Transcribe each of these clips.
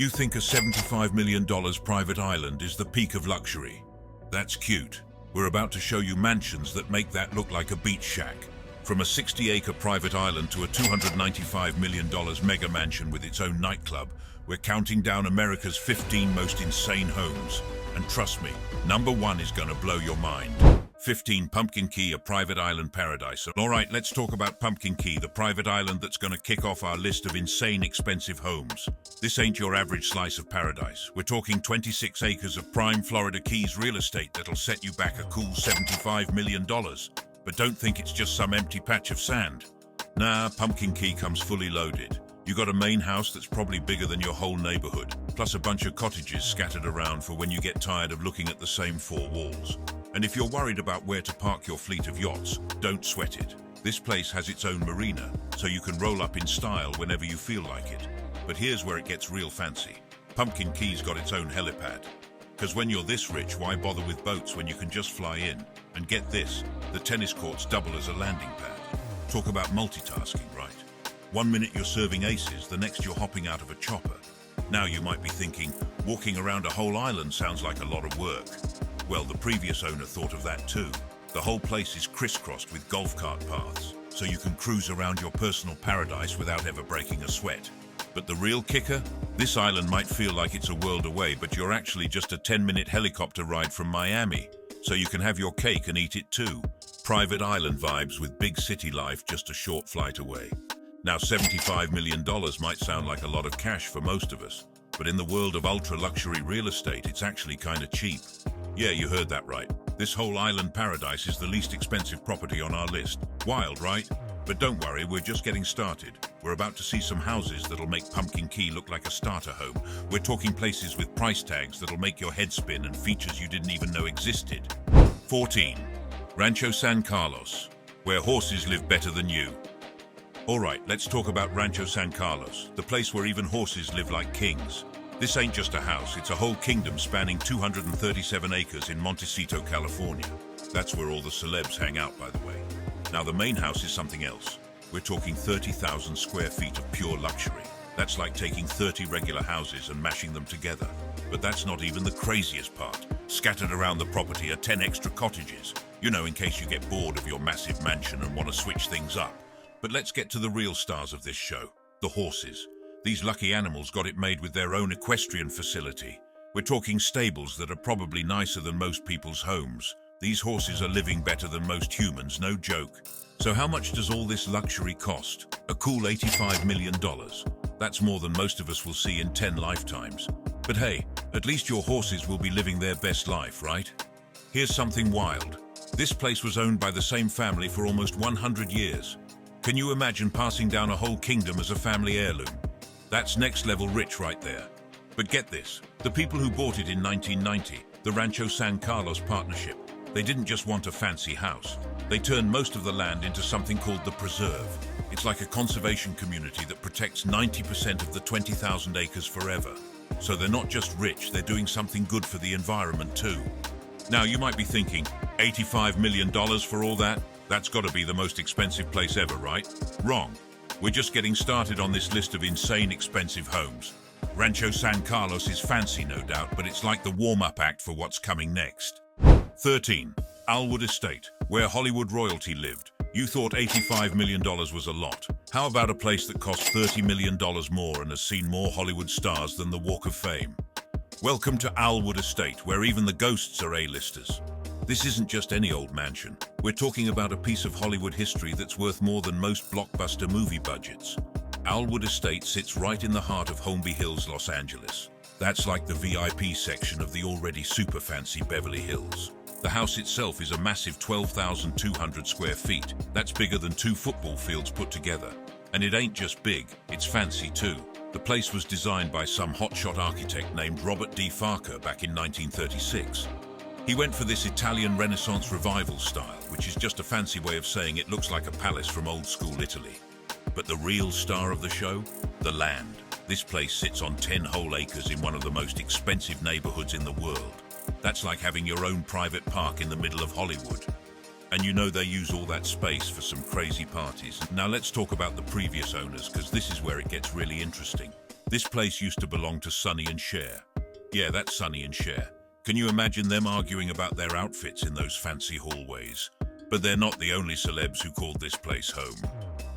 You think a $75 million private island is the peak of luxury? That's cute. We're about to show you mansions that make that look like a beach shack. From a 60-acre private island to a $295 million mega mansion with its own nightclub, we're counting down America's 15 most insane homes. And trust me, number 1 is gonna blow your mind. 15. Pumpkin Key, a private island paradise. Alright, let's talk about Pumpkin Key, the private island that's gonna kick off our list of insane expensive homes. This ain't your average slice of paradise. We're talking 26 acres of prime Florida Keys real estate that'll set you back a cool $75 million. But don't think it's just some empty patch of sand. Nah, Pumpkin Key comes fully loaded. You got a main house that's probably bigger than your whole neighborhood, plus a bunch of cottages scattered around for when you get tired of looking at the same 4 walls. And if you're worried about where to park your fleet of yachts, don't sweat it. This place has its own marina, so you can roll up in style whenever you feel like it. But here's where it gets real fancy. Pumpkin Key's got its own helipad. Because when you're this rich, why bother with boats when you can just fly in? And get this, the tennis courts double as a landing pad. Talk about multitasking, right? 1 minute you're serving aces, the next you're hopping out of a chopper. Now you might be thinking, walking around a whole island sounds like a lot of work. Well, the previous owner thought of that too. The whole place is crisscrossed with golf cart paths, so you can cruise around your personal paradise without ever breaking a sweat. But the real kicker? This island might feel like it's a world away, but you're actually just a 10-minute helicopter ride from Miami, so you can have your cake and eat it too. Private island vibes with big city life just a short flight away. Now, $75 million might sound like a lot of cash for most of us, but in the world of ultra-luxury real estate, it's actually kind of cheap. Yeah, you heard that right. This whole island paradise is the least expensive property on our list. Wild, right? But don't worry, we're just getting started. We're about to see some houses that'll make Pumpkin Key look like a starter home. We're talking places with price tags that'll make your head spin and features you didn't even know existed. 14. Rancho San Carlos, where horses live better than you. Alright, let's talk about Rancho San Carlos, the place where even horses live like kings. This ain't just a house, it's a whole kingdom spanning 237 acres in Montecito, California. That's where all the celebs hang out, by the way. Now, the main house is something else. We're talking 30,000 square feet of pure luxury. That's like taking 30 regular houses and mashing them together. But that's not even the craziest part. Scattered around the property are 10 extra cottages. You know, in case you get bored of your massive mansion and want to switch things up. But let's get to the real stars of this show, the horses. These lucky animals got it made with their own equestrian facility. We're talking stables that are probably nicer than most people's homes. These horses are living better than most humans, no joke. So how much does all this luxury cost? A cool $85 million. That's more than most of us will see in 10 lifetimes. But hey, at least your horses will be living their best life, right? Here's something wild. This place was owned by the same family for almost 100 years. Can you imagine passing down a whole kingdom as a family heirloom? That's next level rich right there. But get this, the people who bought it in 1990, the Rancho San Carlos Partnership, they didn't just want a fancy house. They turned most of the land into something called the Preserve. It's like a conservation community that protects 90% of the 20,000 acres forever. So they're not just rich, they're doing something good for the environment too. Now you might be thinking, $85 million for all that? That's gotta be the most expensive place ever, right? Wrong. We're just getting started on this list of insane expensive homes. Rancho San Carlos is fancy, no doubt, but it's like the warm-up act for what's coming next. 13. Alwood Estate, where Hollywood royalty lived. You thought $85 million was a lot. How about a place that cost $30 million more and has seen more Hollywood stars than the Walk of Fame? Welcome to Alwood Estate, where even the ghosts are A-listers. This isn't just any old mansion. We're talking about a piece of Hollywood history that's worth more than most blockbuster movie budgets. Alwood Estate sits right in the heart of Holmby Hills, Los Angeles. That's like the VIP section of the already super fancy Beverly Hills. The house itself is a massive 12,200 square feet. That's bigger than 2 football fields put together. And it ain't just big, it's fancy too. The place was designed by some hotshot architect named Robert D. Farker back in 1936. He went for this Italian Renaissance revival style, which is just a fancy way of saying it looks like a palace from old school Italy. But the real star of the show? The land. This place sits on 10 whole acres in one of the most expensive neighborhoods in the world. That's like having your own private park in the middle of Hollywood. And you know they use all that space for some crazy parties. Now let's talk about the previous owners, because this is where it gets really interesting. This place used to belong to Sonny and Cher. Yeah, that's Sonny and Cher. Can you imagine them arguing about their outfits in those fancy hallways? But they're not the only celebs who called this place home.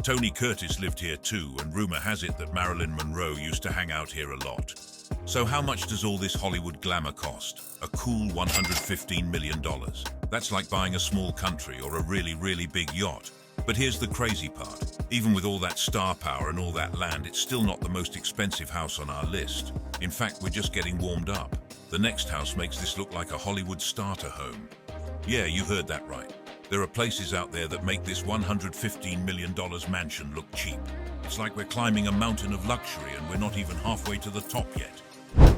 Tony Curtis lived here too, and rumor has it that Marilyn Monroe used to hang out here a lot. So how much does all this Hollywood glamour cost? A cool $115 million. That's like buying a small country or a really, really big yacht. But here's the crazy part. Even with all that star power and all that land, it's still not the most expensive house on our list. In fact, we're just getting warmed up. The next house makes this look like a Hollywood starter home. Yeah, you heard that right. There are places out there that make this $115 million mansion look cheap. It's like we're climbing a mountain of luxury and we're not even halfway to the top yet.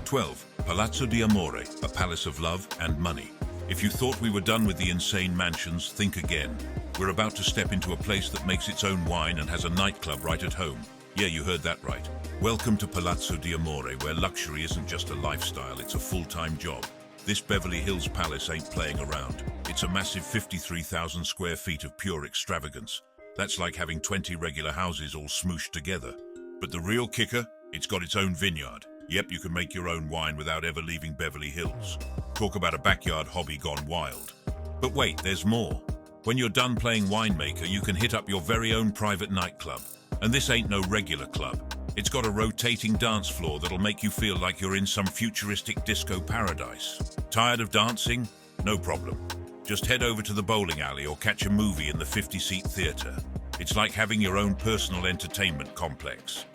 12. Palazzo di Amore, a palace of love and money. If you thought we were done with the insane mansions, think again. We're about to step into a place that makes its own wine and has a nightclub right at home. Yeah, you heard that right. Welcome to Palazzo di Amore, where luxury isn't just a lifestyle, it's a full-time job. This Beverly Hills palace ain't playing around. It's a massive 53,000 square feet of pure extravagance. That's like having 20 regular houses all smooshed together. But the real kicker? It's got its own vineyard. Yep, you can make your own wine without ever leaving Beverly Hills. Talk about a backyard hobby gone wild. But wait, there's more. When you're done playing winemaker, you can hit up your very own private nightclub. And this ain't no regular club. It's got a rotating dance floor that'll make you feel like you're in some futuristic disco paradise. Tired of dancing? No problem. Just head over to the bowling alley or catch a movie in the 50-seat theater. It's like having your own personal entertainment complex.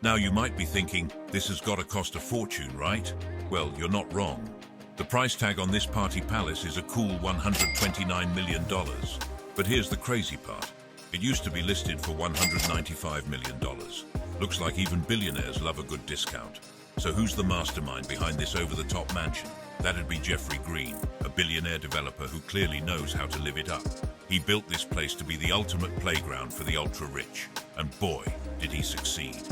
Now you might be thinking, this has got to cost a fortune, right? Well, you're not wrong. The price tag on this party palace is a cool $129 million. But here's the crazy part. It used to be listed for $195 million. Looks like even billionaires love a good discount. So who's the mastermind behind this over-the-top mansion? That'd be Jeffrey Green, a billionaire developer who clearly knows how to live it up. He built this place to be the ultimate playground for the ultra-rich. And boy, did he succeed.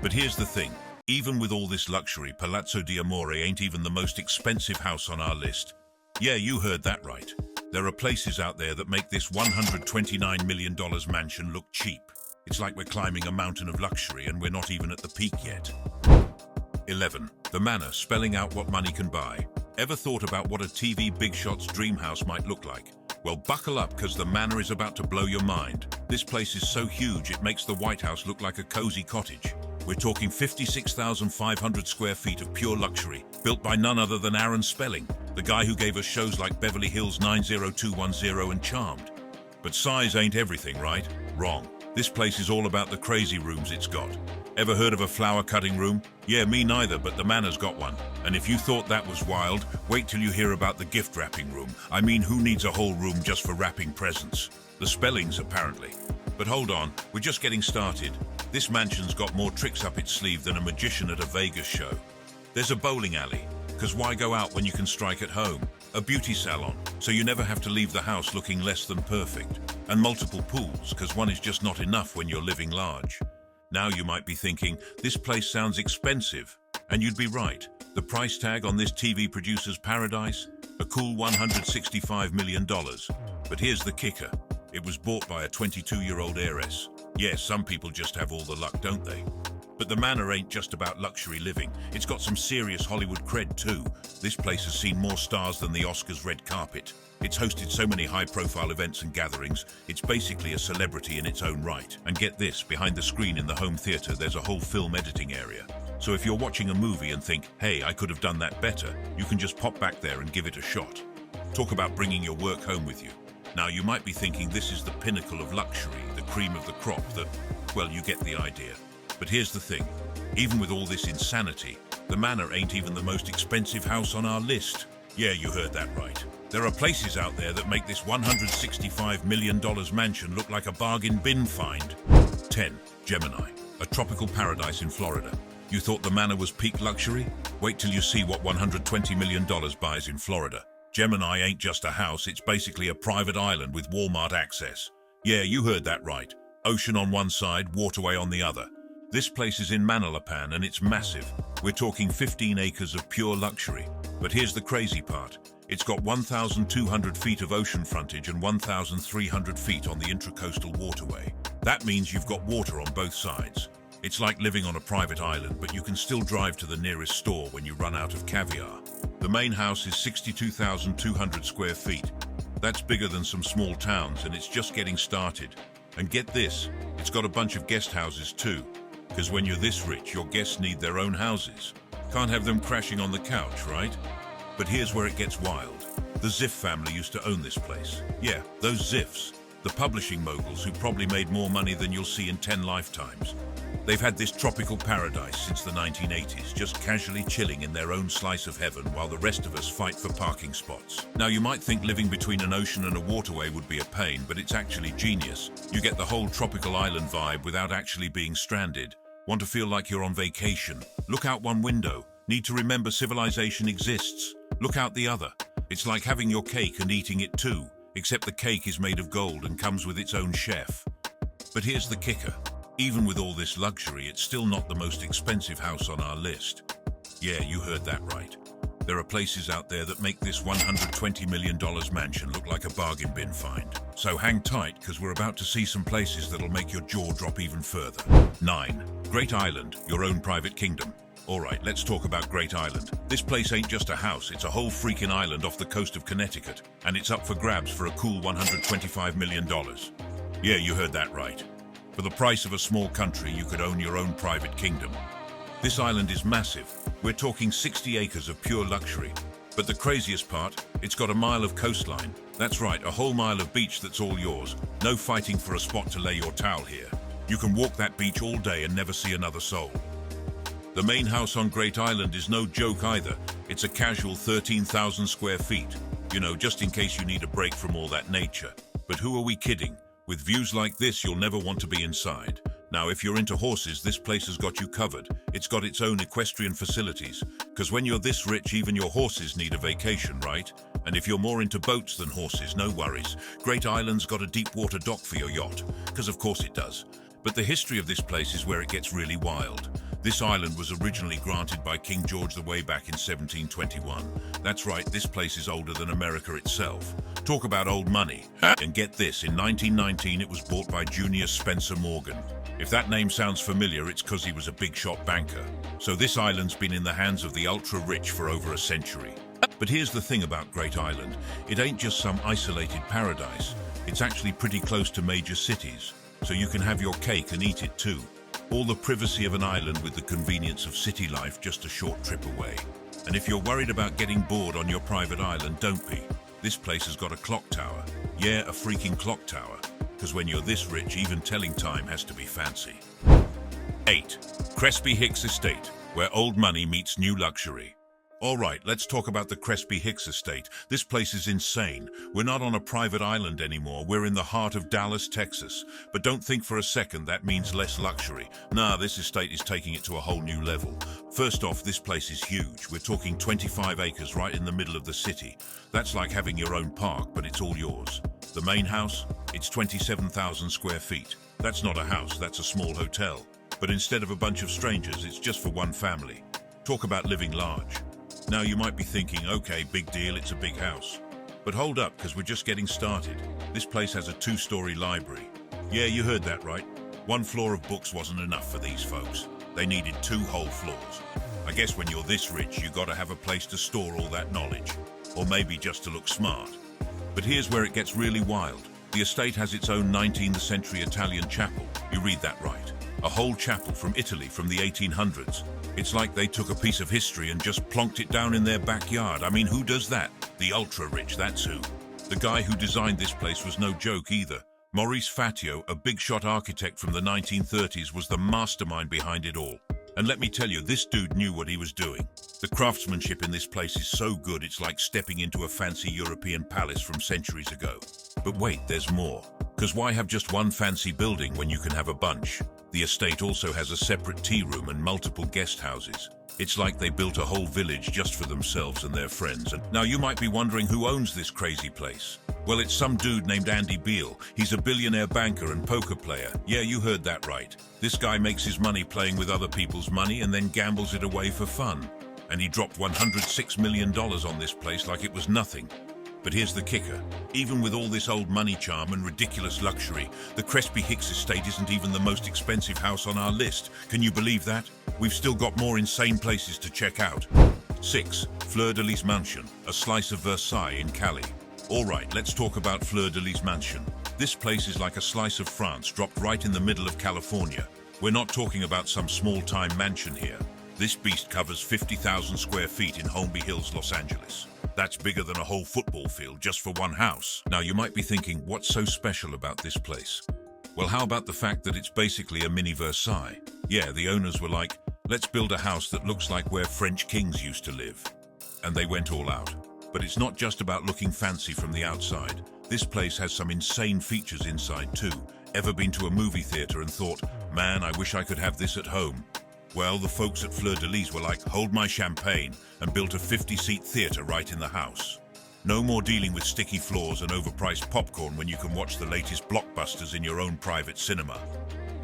But here's the thing. Even with all this luxury, Palazzo di Amore ain't even the most expensive house on our list. Yeah, you heard that right. There are places out there that make this $129 million mansion look cheap. It's like we're climbing a mountain of luxury and we're not even at the peak yet. 11. The Manor, spelling out what money can buy. Ever thought about what a TV big shot's dream house might look like? Well, buckle up, because the Manor is about to blow your mind. This place is so huge it makes the White House look like a cozy cottage. We're talking 56,500 square feet of pure luxury, built by none other than Aaron Spelling, the guy who gave us shows like Beverly Hills 90210 and Charmed. But size ain't everything, right? Wrong. This place is all about the crazy rooms it's got. Ever heard of a flower cutting room? Yeah, me neither, but the Manor's got one. And if you thought that was wild, wait till you hear about the gift wrapping room. I mean, who needs a whole room just for wrapping presents? The Spellings, apparently. But hold on, we're just getting started. This mansion's got more tricks up its sleeve than a magician at a Vegas show. There's a bowling alley, because why go out when you can strike at home? A beauty salon, so you never have to leave the house looking less than perfect. And multiple pools, because one is just not enough when you're living large. Now you might be thinking, this place sounds expensive. And you'd be right. The price tag on this TV producer's paradise? A cool $165 million. But here's the kicker. It was bought by a 22-year-old heiress. Yes, some people just have all the luck, don't they? But the Manor ain't just about luxury living. It's got some serious Hollywood cred too. This place has seen more stars than the Oscars red carpet. It's hosted so many high-profile events and gatherings, it's basically a celebrity in its own right. And get this, behind the screen in the home theater, there's a whole film editing area. So if you're watching a movie and think, hey, I could have done that better, you can just pop back there and give it a shot. Talk about bringing your work home with you. Now, you might be thinking this is the pinnacle of luxury, the cream of the crop, well, you get the idea. But here's the thing. Even with all this insanity, the Manor ain't even the most expensive house on our list. Yeah, you heard that right. There are places out there that make this $165 million mansion look like a bargain bin find. 10. Gemini, a tropical paradise in Florida. You thought the Manor was peak luxury? Wait till you see what $120 million buys in Florida. Gemini ain't just a house, it's basically a private island with Walmart access. Yeah, you heard that right. Ocean on one side, waterway on the other. This place is in Manalapan and it's massive. We're talking 15 acres of pure luxury. But here's the crazy part. It's got 1,200 feet of ocean frontage and 1,300 feet on the intracoastal waterway. That means you've got water on both sides. It's like living on a private island, but you can still drive to the nearest store when you run out of caviar. The main house is 62,200 square feet. That's bigger than some small towns, and it's just getting started. And get this, it's got a bunch of guest houses too, because when you're this rich, your guests need their own houses. Can't have them crashing on the couch, right? But here's where it gets wild. The Ziff family used to own this place. Yeah, those Ziffs. The publishing moguls who probably made more money than you'll see in 10 lifetimes. They've had this tropical paradise since the 1980s, just casually chilling in their own slice of heaven while the rest of us fight for parking spots. Now you might think living between an ocean and a waterway would be a pain, but it's actually genius. You get the whole tropical island vibe without actually being stranded. Want to feel like you're on vacation? Look out one window. Need to remember civilization exists? Look out the other. It's like having your cake and eating it too, except the cake is made of gold and comes with its own chef. But here's the kicker. Even with all this luxury, it's still not the most expensive house on our list. Yeah, you heard that right. There are places out there that make this $120 million mansion look like a bargain bin find. So hang tight, because we're about to see some places that'll make your jaw drop even further. 9. Great Island, your own private kingdom. Alright, let's talk about Great Island. This place ain't just a house, it's a whole freaking island off the coast of Connecticut. And it's up for grabs for a cool $125 million. Yeah, you heard that right. For the price of a small country, you could own your own private kingdom. This island is massive. We're talking 60 acres of pure luxury. But the craziest part, it's got a mile of coastline. That's right, a whole mile of beach that's all yours. No fighting for a spot to lay your towel here. You can walk that beach all day and never see another soul. The main house on Great Island is no joke either. It's a casual 13,000 square feet. You know, just in case you need a break from all that nature. But who are we kidding? With views like this, you'll never want to be inside. Now, if you're into horses, this place has got you covered. It's got its own equestrian facilities. Because when you're this rich, even your horses need a vacation, right? And if you're more into boats than horses, no worries. Great Island's got a deep water dock for your yacht. Because of course it does. But the history of this place is where it gets really wild. This island was originally granted by King George the way back in 1721. That's right, this place is older than America itself. Talk about old money. And get this, in 1919 it was bought by Junius Spencer Morgan. If that name sounds familiar, it's because he was a big shot banker. So this island's been in the hands of the ultra-rich for over a century. But here's the thing about Great Island. It ain't just some isolated paradise. It's actually pretty close to major cities. So you can have your cake and eat it too. All the privacy of an island with the convenience of city life just a short trip away. And if you're worried about getting bored on your private island, don't be. This place has got a clock tower. Yeah, a freaking clock tower. Because when you're this rich, even telling time has to be fancy. 8. Crespi Hicks Estate, where old money meets new luxury. Alright, let's talk about the Crespi Hicks Estate. This place is insane. We're not on a private island anymore. We're in the heart of Dallas, Texas. But don't think for a second that means less luxury. Nah, this estate is taking it to a whole new level. First off, this place is huge. We're talking 25 acres right in the middle of the city. That's like having your own park, but it's all yours. The main house? It's 27,000 square feet. That's not a house, that's a small hotel. But instead of a bunch of strangers, it's just for one family. Talk about living large. Now you might be thinking, okay, big deal, it's a big house. But hold up, because we're just getting started. This place has a 2-story library. Yeah, you heard that right. 1 floor of books wasn't enough for these folks. They needed 2 whole floors. I guess when you're this rich, you gotta have a place to store all that knowledge. Or maybe just to look smart. But here's where it gets really wild. The estate has its own 19th century Italian chapel. You read that right. A whole chapel from Italy from the 1800s. It's like they took a piece of history and just plonked it down in their backyard. I mean, who does that? The ultra-rich, that's who. The guy who designed this place was no joke either. Maurice Fatio, a big-shot architect from the 1930s, was the mastermind behind it all. And let me tell you, this dude knew what he was doing. The craftsmanship in this place is so good, it's like stepping into a fancy European palace from centuries ago. But wait, there's more. Because why have just one fancy building when you can have a bunch? The estate also has a separate tea room and multiple guest houses. It's like they built a whole village just for themselves and their friends. And now you might be wondering who owns this crazy place. Well, it's some dude named Andy Beal. He's a billionaire banker and poker player. Yeah, you heard that right. This guy makes his money playing with other people's money and then gambles it away for fun. And he dropped $106 million on this place like it was nothing. But here's the kicker. Even with all this old money charm and ridiculous luxury, the Crespi Hicks estate isn't even the most expensive house on our list. Can you believe that? We've still got more insane places to check out. 6. Fleur de Lis Mansion, a slice of Versailles in Calais. Alright, let's talk about Fleur de Lis Mansion. This place is like a slice of France dropped right in the middle of California. We're not talking about some small-time mansion here. This beast covers 50,000 square feet in Holmby Hills, Los Angeles. That's bigger than a whole football field just for one house. Now you might be thinking, what's so special about this place? Well, how about the fact that it's basically a mini Versailles? Yeah, the owners were like, let's build a house that looks like where French kings used to live. And they went all out. But it's not just about looking fancy from the outside. This place has some insane features inside too. Ever been to a movie theater and thought, man, I wish I could have this at home? Well, the folks at Fleur de Lis were like, hold my champagne, and built a 50-seat theater right in the house. No more dealing with sticky floors and overpriced popcorn when you can watch the latest blockbusters in your own private cinema.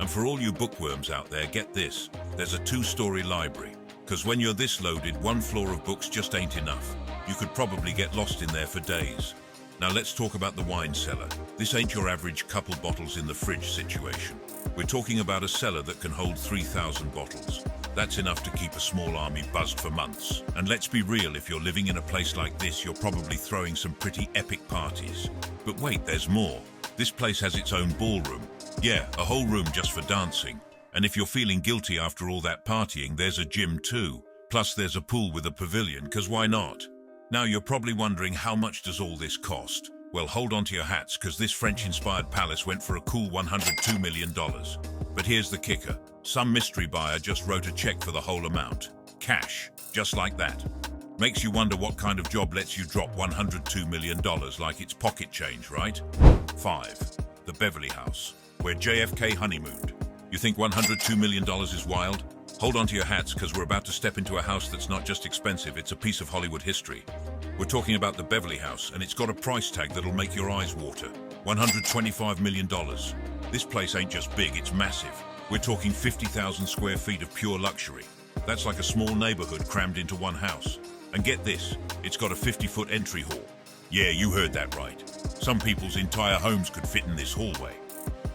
And for all you bookworms out there, get this. There's a 2-story library. Because when you're this loaded, one floor of books just ain't enough. You could probably get lost in there for days. Now let's talk about the wine cellar. This ain't your average couple bottles in the fridge situation. We're talking about a cellar that can hold 3,000 bottles. That's enough to keep a small army buzzed for months. And let's be real, if you're living in a place like this, you're probably throwing some pretty epic parties. But wait, there's more. This place has its own ballroom. Yeah, a whole room just for dancing. And if you're feeling guilty after all that partying, there's a gym too. Plus there's a pool with a pavilion, because why not? Now you're probably wondering, how much does all this cost? Well, hold on to your hats, because this French-inspired palace went for a cool $102 million. But here's the kicker. Some mystery buyer just wrote a check for the whole amount. Cash. Just like that. Makes you wonder what kind of job lets you drop $102 million like it's pocket change, right? 5. The Beverly House, where JFK honeymooned. You think $102 million is wild? Hold on to your hats, because we're about to step into a house that's not just expensive, it's a piece of Hollywood history. We're talking about the Beverly House, and it's got a price tag that'll make your eyes water. $125 million. This place ain't just big, it's massive. We're talking 50,000 square feet of pure luxury. That's like a small neighborhood crammed into one house. And get this, it's got a 50-foot entry hall. Yeah, you heard that right. Some people's entire homes could fit in this hallway.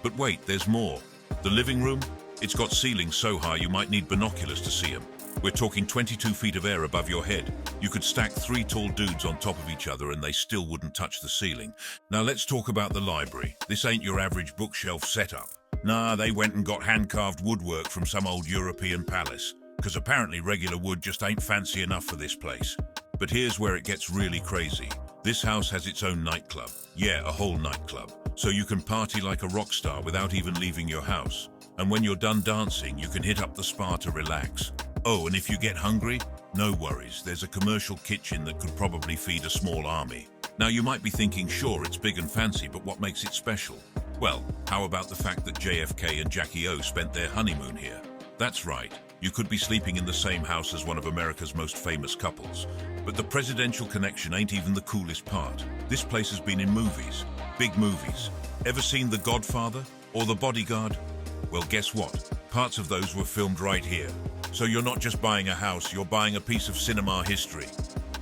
But wait, there's more. The living room? It's got ceilings so high you might need binoculars to see them. We're talking 22 feet of air above your head. You could stack 3 tall dudes on top of each other and they still wouldn't touch the ceiling. Now let's talk about the library. This ain't your average bookshelf setup. Nah, they went and got hand-carved woodwork from some old European palace. Because apparently regular wood just ain't fancy enough for this place. But here's where it gets really crazy. This house has its own nightclub. Yeah, a whole nightclub. So you can party like a rock star without even leaving your house. And when you're done dancing, you can hit up the spa to relax. Oh, and if you get hungry, no worries. There's a commercial kitchen that could probably feed a small army. Now you might be thinking, sure, it's big and fancy, but what makes it special? Well, how about the fact that JFK and Jackie O spent their honeymoon here? That's right. You could be sleeping in the same house as one of America's most famous couples. But the presidential connection ain't even the coolest part. This place has been in movies. Big movies. Ever seen The Godfather or The Bodyguard? Well, guess what? Parts of those were filmed right here. So you're not just buying a house, you're buying a piece of cinema history.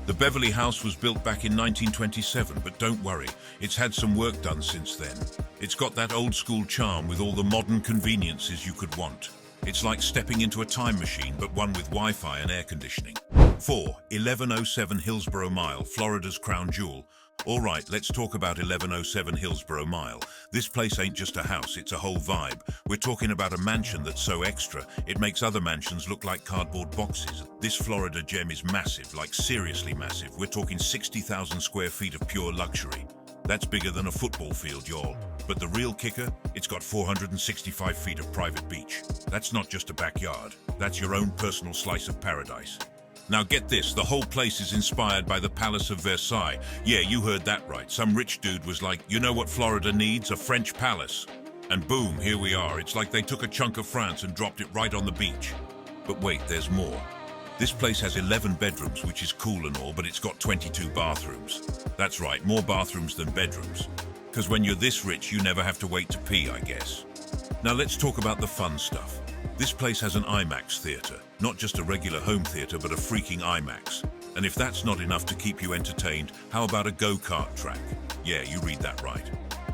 The Beverly House was built back in 1927, but don't worry, it's had some work done since then. It's got that old school charm with all the modern conveniences you could want. It's like stepping into a time machine, but one with Wi-Fi and air conditioning. 4. 1107 Hillsborough Mile, Florida's crown jewel. Alright, let's talk about 1107 Hillsborough Mile. This place ain't just a house, it's a whole vibe. We're talking about a mansion that's so extra, it makes other mansions look like cardboard boxes. This Florida gem is massive, like seriously massive. We're talking 60,000 square feet of pure luxury. That's bigger than a football field, y'all. But the real kicker? It's got 465 feet of private beach. That's not just a backyard, that's your own personal slice of paradise. Now get this, the whole place is inspired by the Palace of Versailles. Yeah, you heard that right. Some rich dude was like, you know what Florida needs? A French palace. And boom, here we are. It's like they took a chunk of France and dropped it right on the beach. But wait, there's more. This place has 11 bedrooms, which is cool and all, but it's got 22 bathrooms. That's right, more bathrooms than bedrooms. Because when you're this rich, you never have to wait to pee, I guess. Now let's talk about the fun stuff. This place has an IMAX theater. Not just a regular home theater, but a freaking IMAX. And if that's not enough to keep you entertained, how about a go-kart track? Yeah, you read that right.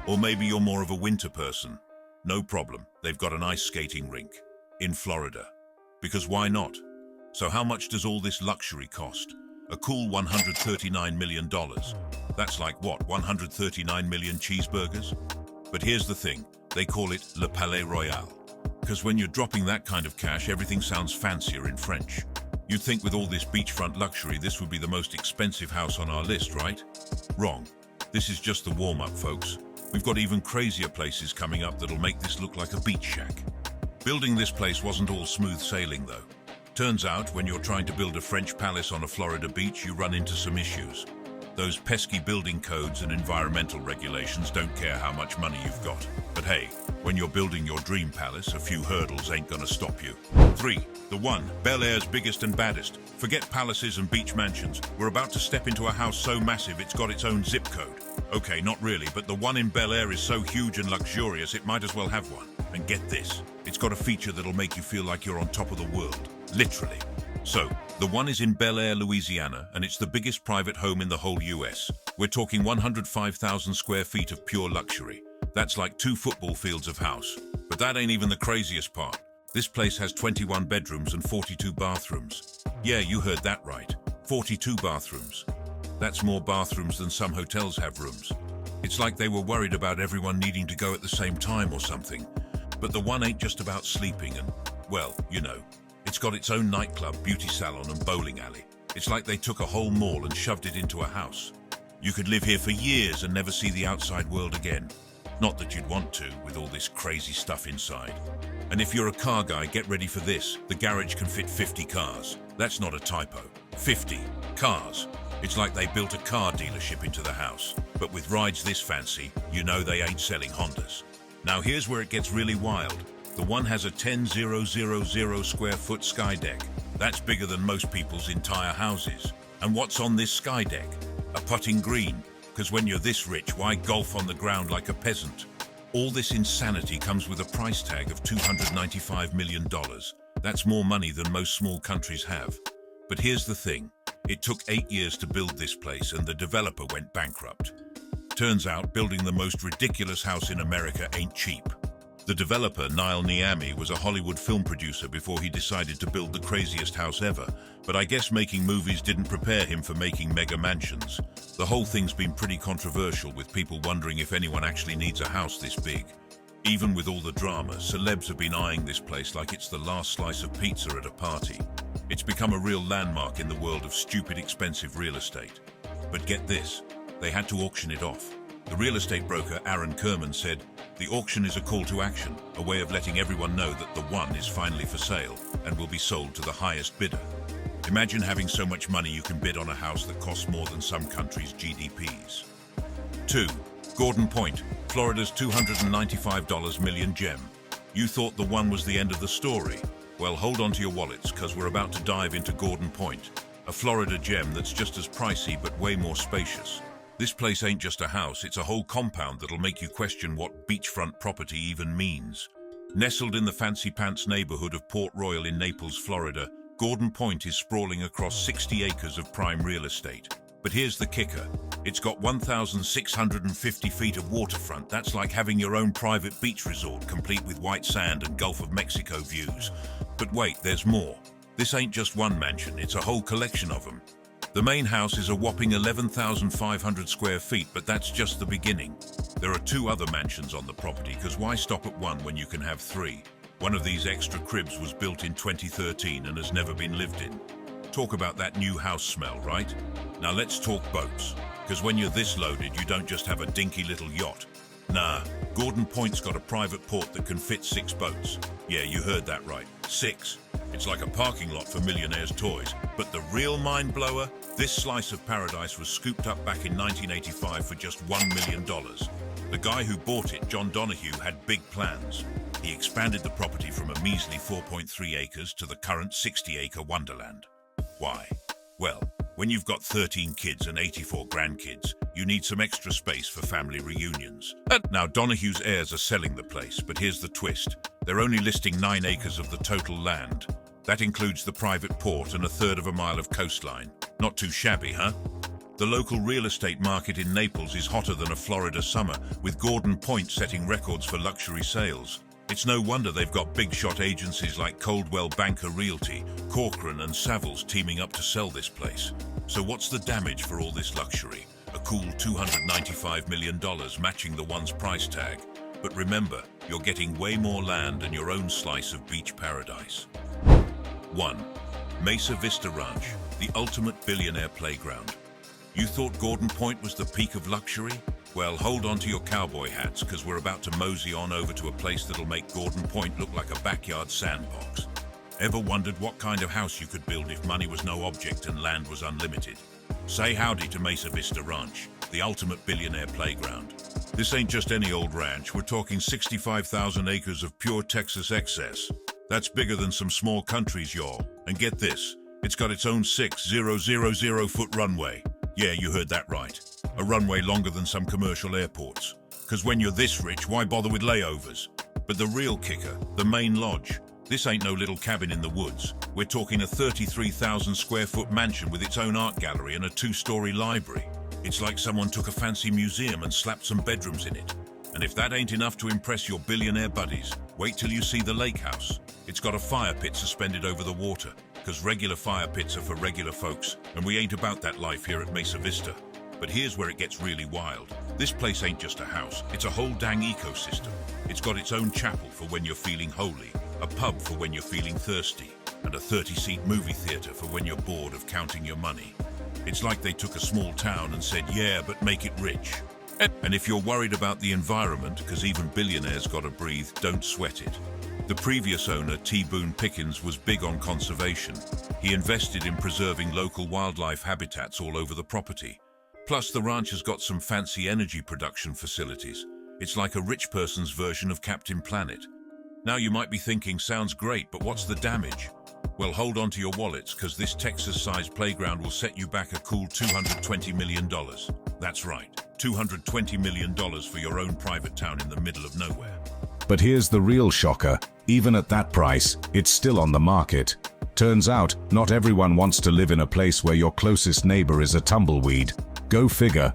Or maybe you're more of a winter person. No problem, they've got an ice skating rink in Florida. Because why not? So how much does all this luxury cost? A cool $139 million. That's like what, 139 million cheeseburgers? But here's the thing, they call it Le Palais Royal. Because when you're dropping that kind of cash, everything sounds fancier in French. You'd think with all this beachfront luxury, this would be the most expensive house on our list, right? Wrong. This is just the warm-up, folks. We've got even crazier places coming up that'll make this look like a beach shack. Building this place wasn't all smooth sailing, though. Turns out, when you're trying to build a French palace on a Florida beach, you run into some issues. Those pesky building codes and environmental regulations don't care how much money you've got. But hey, when you're building your dream palace, a few hurdles ain't gonna stop you. 3. The one, Bel Air's biggest and baddest. Forget palaces and beach mansions. We're about to step into a house so massive it's got its own zip code. Okay, not really, but the one in Bel Air is so huge and luxurious it might as well have one. And get this, it's got a feature that'll make you feel like you're on top of the world. Literally. So, the one is in Bel Air, Louisiana, and it's the biggest private home in the whole US. We're talking 105,000 square feet of pure luxury. That's like 2 football fields of house. But that ain't even the craziest part. This place has 21 bedrooms and 42 bathrooms. Yeah, you heard that right. 42 bathrooms. That's more bathrooms than some hotels have rooms. It's like they were worried about everyone needing to go at the same time or something. But the one ain't just about sleeping and, well, you know. It's got its own nightclub, beauty salon and bowling alley. It's like they took a whole mall and shoved it into a house. You could live here for years and never see the outside world again. Not that you'd want to, with all this crazy stuff inside. And if you're a car guy, get ready for this. The garage can fit 50 cars. That's not a typo. 50 cars. It's like they built a car dealership into the house. But with rides this fancy, you know they ain't selling Hondas. Now here's where it gets really wild. The one has a 10,000 square foot sky deck. That's bigger than most people's entire houses. And what's on this sky deck? A putting green. Because when you're this rich, why golf on the ground like a peasant? All this insanity comes with a price tag of $295 million. That's more money than most small countries have. But here's the thing. It took 8 years to build this place and the developer went bankrupt. Turns out building the most ridiculous house in America ain't cheap. The developer, Niall Niami, was a Hollywood film producer before he decided to build the craziest house ever. But I guess making movies didn't prepare him for making mega mansions. The whole thing's been pretty controversial, with people wondering if anyone actually needs a house this big. Even with all the drama, celebs have been eyeing this place like it's the last slice of pizza at a party. It's become a real landmark in the world of stupid expensive real estate. But get this, they had to auction it off. The real estate broker Aaron Kerman said, "The auction is a call to action, a way of letting everyone know that the one is finally for sale and will be sold to the highest bidder." Imagine having so much money you can bid on a house that costs more than some countries' GDPs. 2. Gordon Point, Florida's $295 million gem. You thought the one was the end of the story? Well, hold on to your wallets, because we're about to dive into Gordon Point, a Florida gem that's just as pricey but way more spacious. This place ain't just a house, it's a whole compound that'll make you question what beachfront property even means. Nestled in the fancy pants neighborhood of Port Royal in Naples, Florida, Gordon Point is sprawling across 60 acres of prime real estate. But here's the kicker. It's got 1,650 feet of waterfront. That's like having your own private beach resort, complete with white sand and Gulf of Mexico views. But wait, there's more. This ain't just one mansion, it's a whole collection of them. The main house is a whopping 11,500 square feet, but that's just the beginning. There are 2 other mansions on the property, because why stop at one when you can have 3? One of these extra cribs was built in 2013 and has never been lived in. Talk about that new house smell, right? Now let's talk boats, because when you're this loaded, you don't just have a dinky little yacht. Nah, Gordon Point's got a private port that can fit 6 boats. Yeah, you heard that right, 6. It's like a parking lot for millionaires' toys. But the real mind blower? This slice of paradise was scooped up back in 1985 for just $1 million. The guy who bought it, John Donahue, had big plans. He expanded the property from a measly 4.3 acres to the current 60-acre wonderland. Why? Well, when you've got 13 kids and 84 grandkids, you need some extra space for family reunions. Now, Donahue's heirs are selling the place, but here's the twist. They're only listing 9 acres of the total land. That includes the private port and 1/3 of a mile of coastline. Not too shabby, huh? The local real estate market in Naples is hotter than a Florida summer, with Gordon Point setting records for luxury sales. It's no wonder they've got big shot agencies like Coldwell Banker Realty, Corcoran and Savills teaming up to sell this place. So what's the damage for all this luxury? A cool $295 million matching the one's price tag. But remember, you're getting way more land and your own slice of beach paradise. 1. Mesa Vista Ranch, the ultimate billionaire playground. You thought Gordon Point was the peak of luxury? Well, hold on to your cowboy hats, because we're about to mosey on over to a place that'll make Gordon Point look like a backyard sandbox. Ever wondered what kind of house you could build if money was no object and land was unlimited? Say howdy to Mesa Vista Ranch, the ultimate billionaire playground. This ain't just any old ranch, we're talking 65,000 acres of pure Texas excess. That's bigger than some small countries, y'all. And get this, it's got its own 6,000-foot runway. Yeah, you heard that right. A runway longer than some commercial airports. Because when you're this rich, why bother with layovers? But the real kicker, the main lodge. This ain't no little cabin in the woods. We're talking a 33,000 square foot mansion with its own art gallery and a 2-story library. It's like someone took a fancy museum and slapped some bedrooms in it. And if that ain't enough to impress your billionaire buddies, wait till you see the lake house. It's got a fire pit suspended over the water, because regular fire pits are for regular folks, and we ain't about that life here at Mesa Vista. But here's where it gets really wild. This place ain't just a house, it's a whole dang ecosystem. It's got its own chapel for when you're feeling holy, a pub for when you're feeling thirsty, and a 30-seat movie theater for when you're bored of counting your money. It's like they took a small town and said, yeah, but make it rich. And if you're worried about the environment, because even billionaires gotta breathe, don't sweat it. The previous owner, T. Boone Pickens, was big on conservation. He invested in preserving local wildlife habitats all over the property. Plus, the ranch has got some fancy energy production facilities. It's like a rich person's version of Captain Planet. Now you might be thinking, sounds great, but what's the damage? Well, hold on to your wallets, because this Texas-sized playground will set you back a cool $220 million. That's right, $220 million for your own private town in the middle of nowhere. But here's the real shocker. Even at that price, it's still on the market. Turns out, not everyone wants to live in a place where your closest neighbor is a tumbleweed. Go figure.